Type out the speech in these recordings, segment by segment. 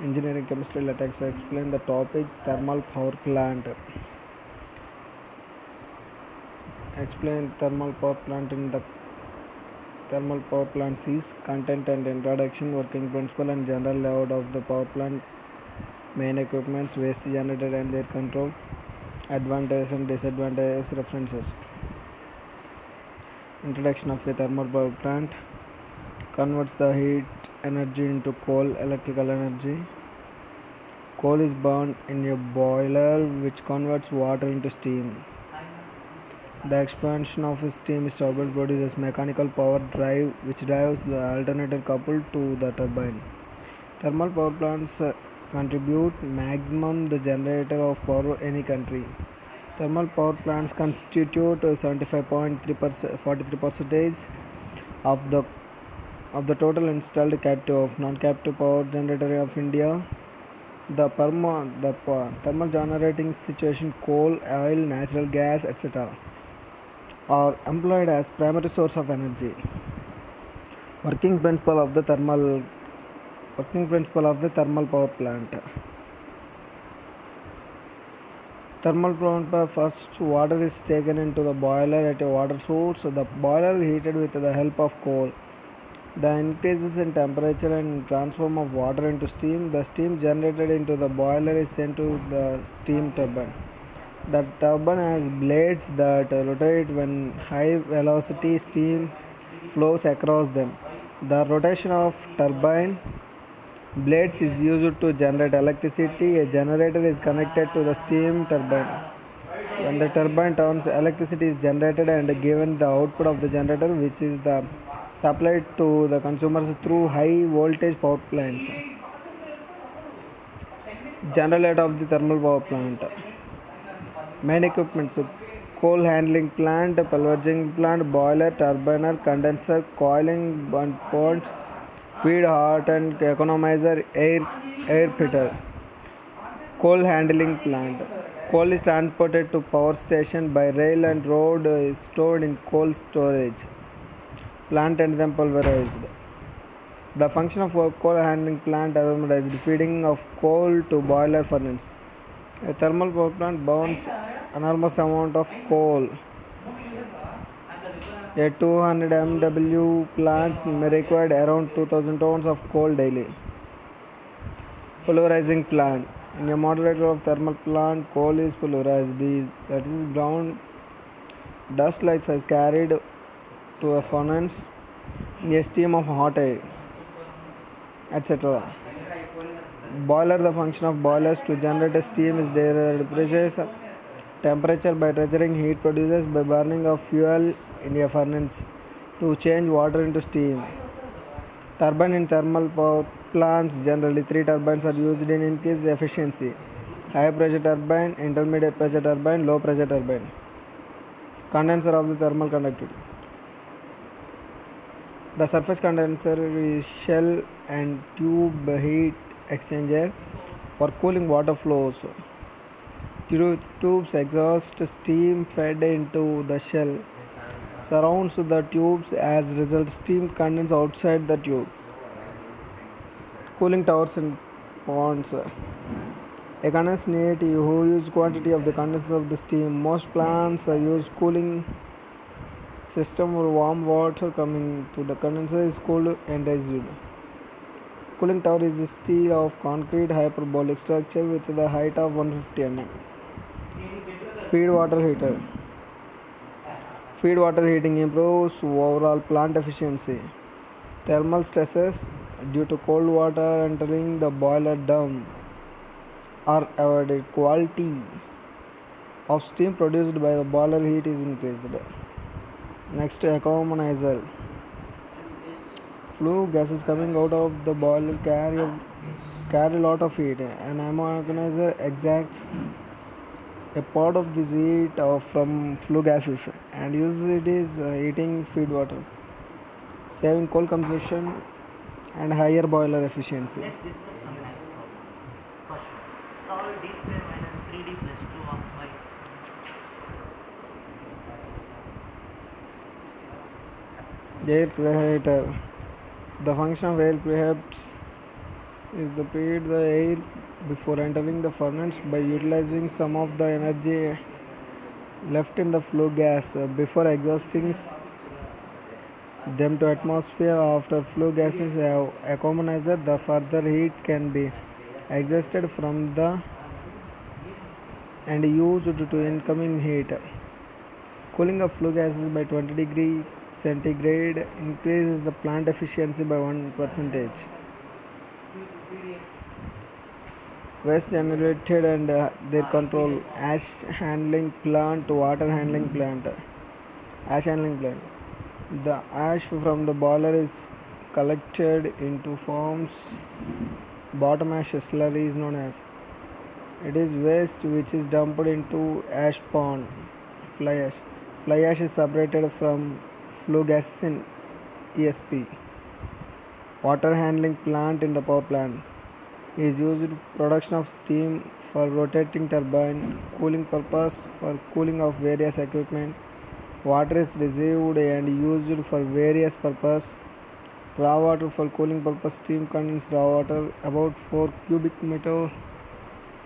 Engineering chemistry, let us explain the topic thermal power plant. Explain thermal power plant in the thermal power plant is content and introduction, working principle and general layout of the power plant, main equipments, waste generator and their control, advantages and disadvantages, references. Introduction of a thermal power plant converts the heat energy into coal electrical energy. Coal is burned in a boiler which converts water into steam. The expansion of steam is turbine produces mechanical power drive which drives the alternator coupled to the turbine. Thermal power plants contribute maximum the generator of power any country. Thermal power plants constitute 75.3% 43% of the total installed captive of non-captive power generator of India. The thermal generating situation, coal, oil, natural gas, etc., are employed as primary source of energy. Working principle of the thermal power plant. Thermal plant, first water is taken into the boiler at a water source. The boiler heated with the help of coal. The increases in temperature and transform of water into steam. The steam generated into the boiler is sent to the steam turbine. The turbine has blades that rotate when high velocity steam flows across them. The rotation of turbine blades is used to generate electricity. A generator is connected to the steam turbine. When the turbine turns, electricity is generated and given the output of the generator, which is the supplied to the consumers through high voltage power plants. General layout of the thermal power plant. Main equipments: coal handling plant, pulverizing plant, boiler, turbiner, condenser, coiling ponds, feed heart and economizer, air filter. Coal handling plant. Coal is transported to power station by rail and road is stored in coal storage plant and then pulverized. The function of a coal handling plant is feeding of coal to boiler furnace. A thermal power plant burns enormous amount of coal. A 200 MW plant may require around 2000 tons of coal daily. Pulverizing plant. In a moderator of thermal plant, coal is pulverized, that is ground dust like is carried to a furnace in a steam of hot air, etc. Boiler. The function of boilers to generate steam is their temperature by treasuring heat produced by burning of fuel in a furnace to change water into steam. Turbine. In thermal power plants, generally 3 turbines are used in increase efficiency: high pressure turbine, intermediate pressure turbine, low pressure turbine. Condenser of the thermal conductivity. The surface condenser is shell and tube heat exchanger for cooling water flows. Through tubes, exhaust steam fed into the shell surrounds the tubes. As a result, steam condenses outside the tube. Cooling towers and ponds. A condenser needs a huge quantity of the condensation of the steam. Most plants use cooling system where warm water coming to the condenser is cooled and raised. Cooling tower is a steel of concrete hyperbolic structure with the height of 150 mm. Feed water heater. Feed water heating improves overall plant efficiency. Thermal stresses due to cold water entering the boiler dome are avoided. Quality of steam produced by the boiler heat is increased. Next, economizer. Flue gases coming out of the boiler carry a lot of heat. An economizer extracts a part of this heat from flue gases and uses it as heating feed water, saving coal consumption and higher boiler efficiency. Let's discuss some maths problems. First one. Solve d square minus 3d plus 2 of y. Air preheater. The function of air preheats is the preheat the air before entering the furnace by utilizing some of the energy left in the flue gas before exhausting them to atmosphere. After flue gases have accumulated, the further heat can be exhausted from the and used to incoming heat. Cooling of flue gases by 20 degree centigrade increases the plant efficiency by 1%. Waste generated and their control. Water handling plant, ash handling plant. The ash from the boiler is collected into forms bottom ash slurry is known as. It is waste which is dumped into ash pond. Fly ash. Fly ash is separated from flue gases in ESP. Water handling plant in the power plant is used production of steam for rotating turbine, cooling purpose for cooling of various equipment. Water is received and used for various purpose. Raw water for cooling purpose. Steam contains raw water about 4 cubic meter.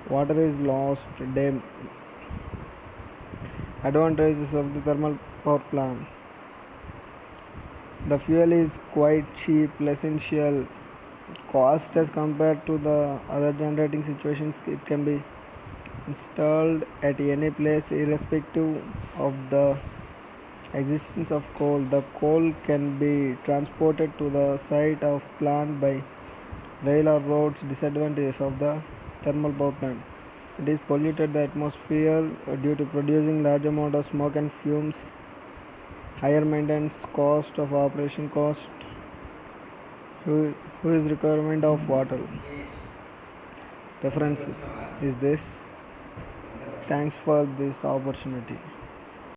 Water is lost. Dam. Advantages of the thermal power plant. The fuel is quite cheap, essential cost as compared to the other generating situations. It can be installed at any place irrespective of the existence of coal. The coal can be transported to the site of plant by rail or roads. Disadvantages of the thermal power plant. It is polluted the atmosphere due to producing large amount of smoke and fumes. Higher maintenance cost of operation cost. Who is requirement of water. References is this. Thanks for this opportunity.